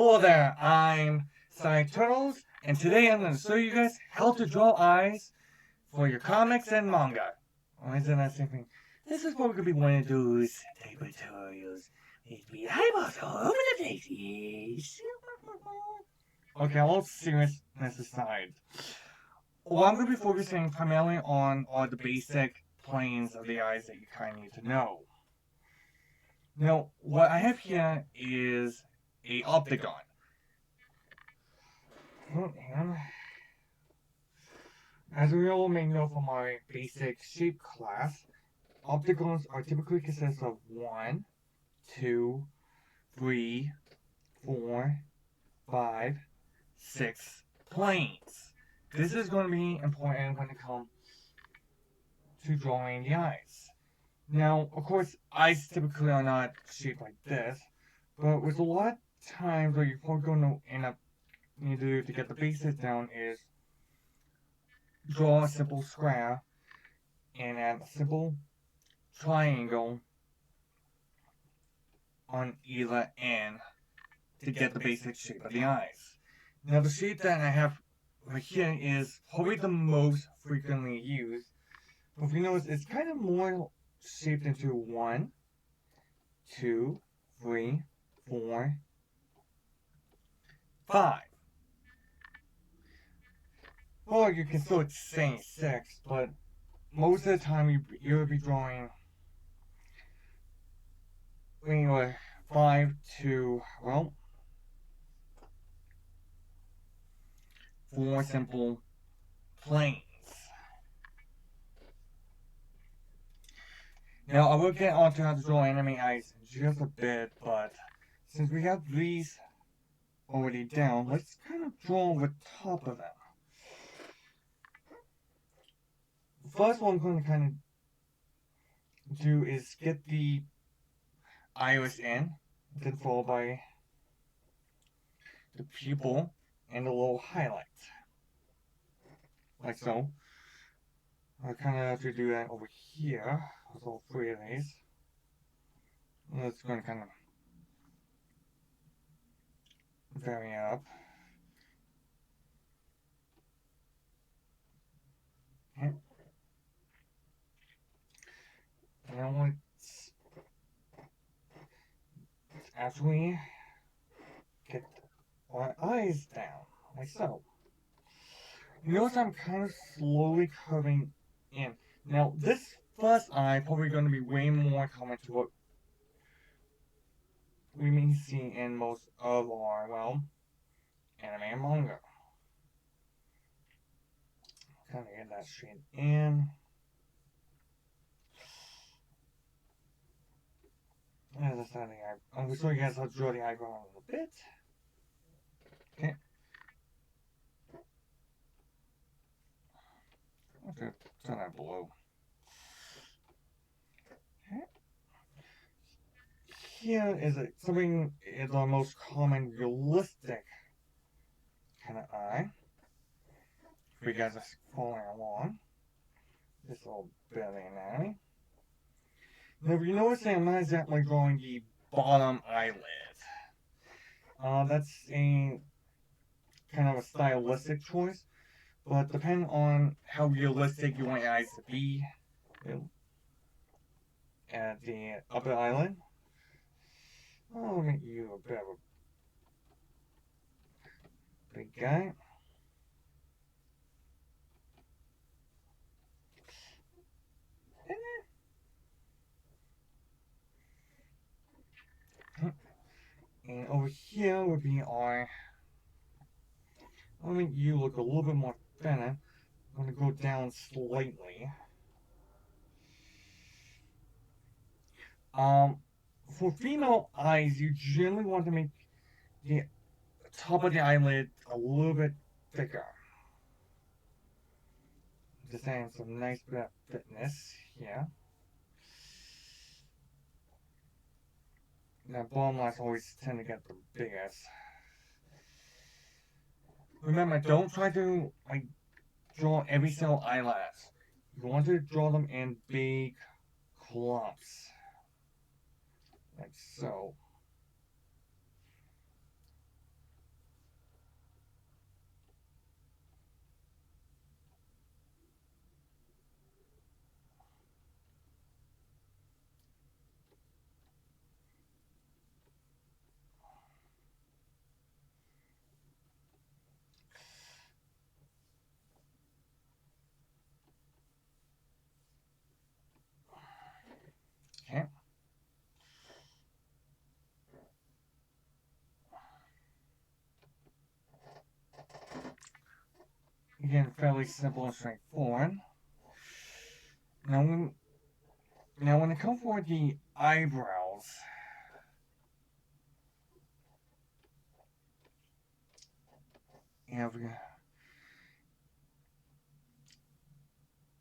Hello there, I'm Science Turtles, and today I'm going to show you guys how to draw eyes for your comics and manga. Or isn't that something? This is what we're going to be one of those type of tutorials. There's be eyeballs all over the place. Okay, all seriousness aside, what I'm going to be focusing primarily on are the basic planes of the eyes that you kind of need to know. Now, what I have here is a Octagon. And as we all may know from our basic shape class, octagons are typically consist of 1, 2, 3, 4, 5, 6 planes. This is going to be important when it comes to drawing the eyes. Now, of course, eyes typically are not shaped like this, but with a lot of times what you're probably going to end up need to do to get the basics down is draw a simple square and add a simple triangle on either end to get the basic shape of the eyes. Now the shape that I have right here is probably the most frequently used, but if you notice it's kind of more shaped into 1, 2, 3, 4, 5. Well, you can still say 6, but most of the time you'll be drawing anyway 5 to, well, 4 simple planes. Now I will get onto how to draw anime eyes in just a bit, but since we have these already down, let's kind of draw the top of them. The first one I'm going to kind of do is get the iris in, then followed by the pupil and a little highlight, like so. I kind of have to do that over here with all 3 of these. It's going to kind of vary up. Okay. And once after we get our eyes down, like so. You notice I'm kind of slowly curving in. Now, this first eye probably going to be way more common to what we may see in most of our, well, anime and manga. Kind of get that straight in. I'm going to show you guys how to draw the eyebrow a little bit. Okay. Okay, turn that below. Okay. Here is something is our most common realistic kind of eye. If you guys are following along, this little bit of the anatomy. Now, if you notice, I'm not exactly drawing the bottom eyelid. That's a kind of a stylistic choice, but depending on how realistic you want your eyes to be, at the upper eyelid, I'll make you a bit of a big guy. And over here would be our, I'll make you look a little bit more thinner. I'm going to go down slightly. For female eyes, you generally want to make the top of the eyelid a little bit thicker. Just adding some nice bit of thickness here. Now, bottom lines always tend to get the biggest. Remember, don't try to draw every single eyelash. You want to draw them in big clumps, like so. again, fairly simple and straightforward. Now when it comes for the eyebrows, yeah,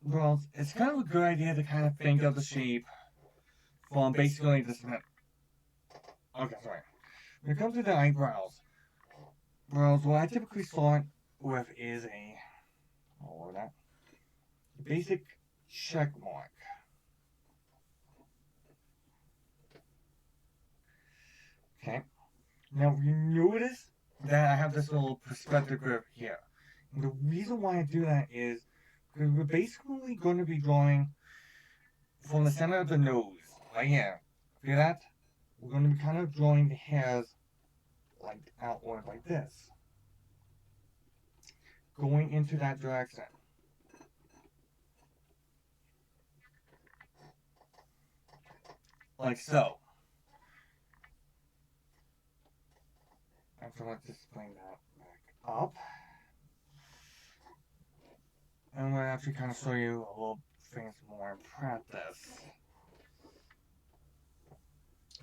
well, it's kind of a good idea to kind of think of the shape from basically this. Okay, sorry. When it comes to the eyebrows, what I typically start with is all of that, basic check mark. Okay. Now you notice that I have this little perspective grip here. And the reason why I do that is because we're basically going to be drawing from the center of the nose, right here. Feel that? We're going to be kind of drawing the hairs like outward like this. Going into that direction. Like so. And so let's just bring that back up. And I'm going to actually kind of show you a little things more in practice.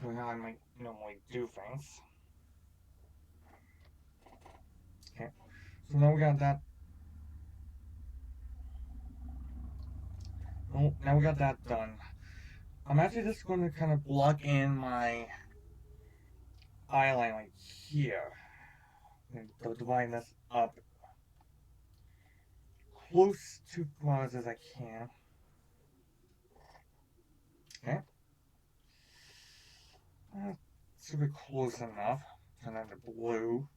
So how I might normally do things. Okay. So now we got that. Oh, now we got that done. I'm actually just going to kind of block in my eyeline like here. And divide this up close to close as I can. Okay. Should be close enough. Turn on the blue.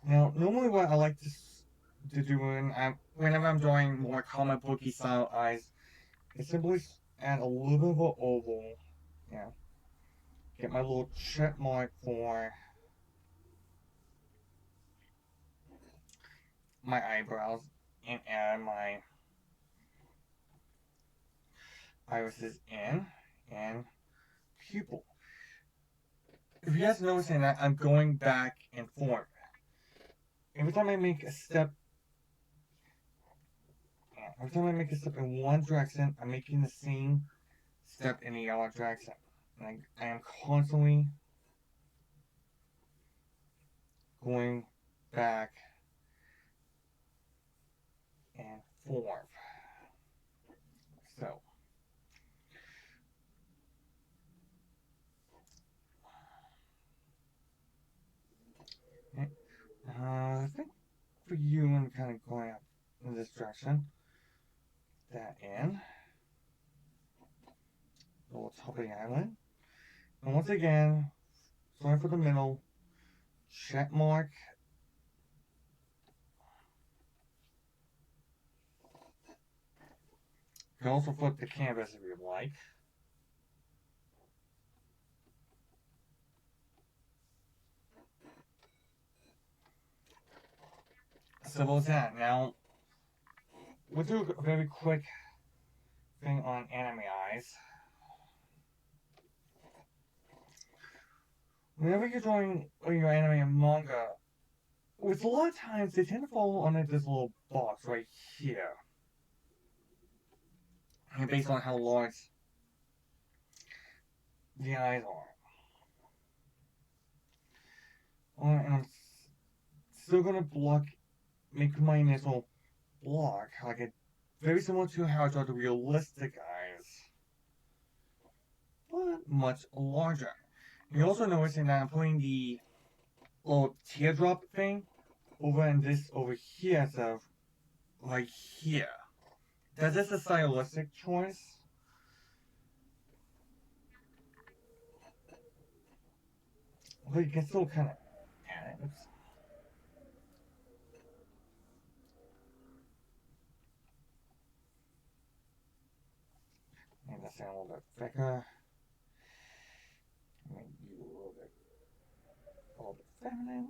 Now, normally what I like to do whenever I'm drawing more comic booky style eyes is simply add a little bit of an oval. Yeah. Get my little check mark for my eyebrows and add my irises in and pupil. If you guys noticing that I'm going back and forth. Every time I make a step in one direction, I'm making the same step in the other direction. And I am constantly going back and forth. So, okay. I think for you, I'm kind of going up in this direction. That in. The little top of the island. And once again, starting for the middle, check mark. You can also flip the canvas if you'd like. Simple as that. Now, we'll do a very quick thing on anime eyes. Whenever you're drawing your anime and manga, with a lot of times they tend to fall under this little box right here. And based on how large the eyes are. And I'm still gonna make my initial block like a very similar to how I draw the realistic eyes, but much larger. You're also noticing that I'm putting the little teardrop thing over here instead of right here. That's just a stylistic choice. But you can still kind of. Yeah, make that sound a little bit thicker. Make you a little bit feminine.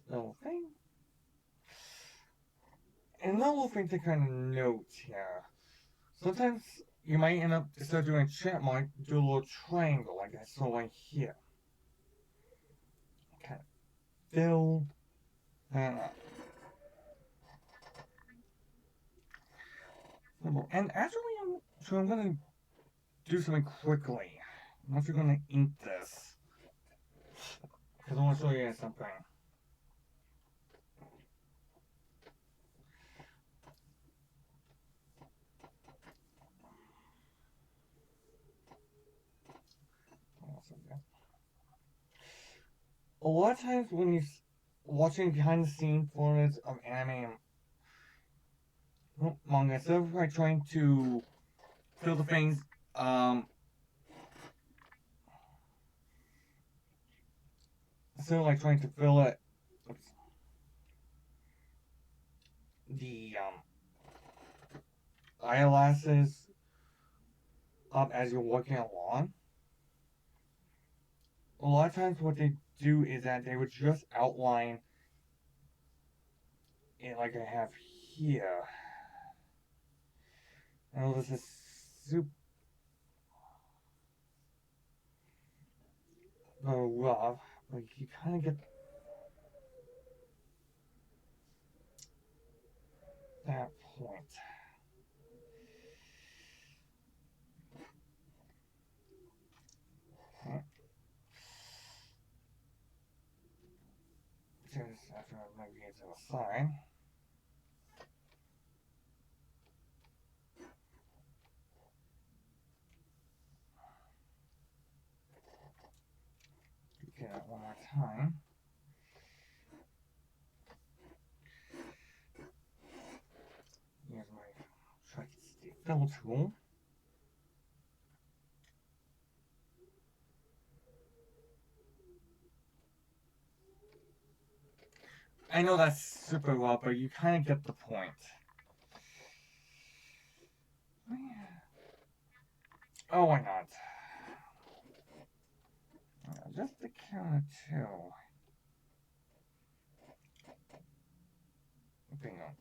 Little thing. another little thing to kind of note here. Sometimes you might end up, instead of doing a chipmunk, do a little triangle like I saw right here. Kind of fill that up. And actually, I'm going to do something quickly. I'm actually going to ink this. Because I want to show you guys something. A lot of times when you're watching behind the scenes footage of anime and manga, instead of like trying to fill the things, instead of like trying to fill it, the eyelashes up as you're walking along. A lot of times what they do is that they would just outline it like I have here. And this is super rough, but you kind of get that point. Okay. Just after I maybe get to the side. Get it one more time. Here's my track stick fill tool. I know that's super rough, but you kind of get the point. Oh, why not? Just the count of two. Bingo.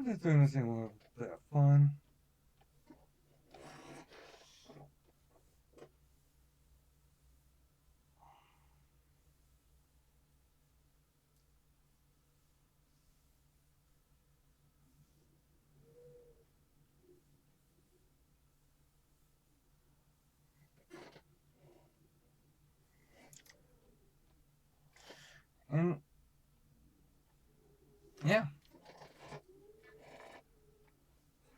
Just doing this thing a little bit of fun. And yeah.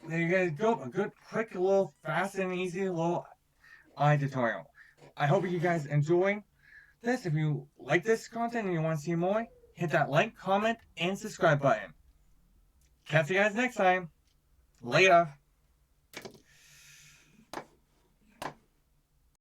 There you guys go. A good, quick, little, fast and easy little eye tutorial. I hope you guys enjoy this. If you like this content and you want to see more, hit that like, comment, and subscribe button. Catch you guys next time. Later.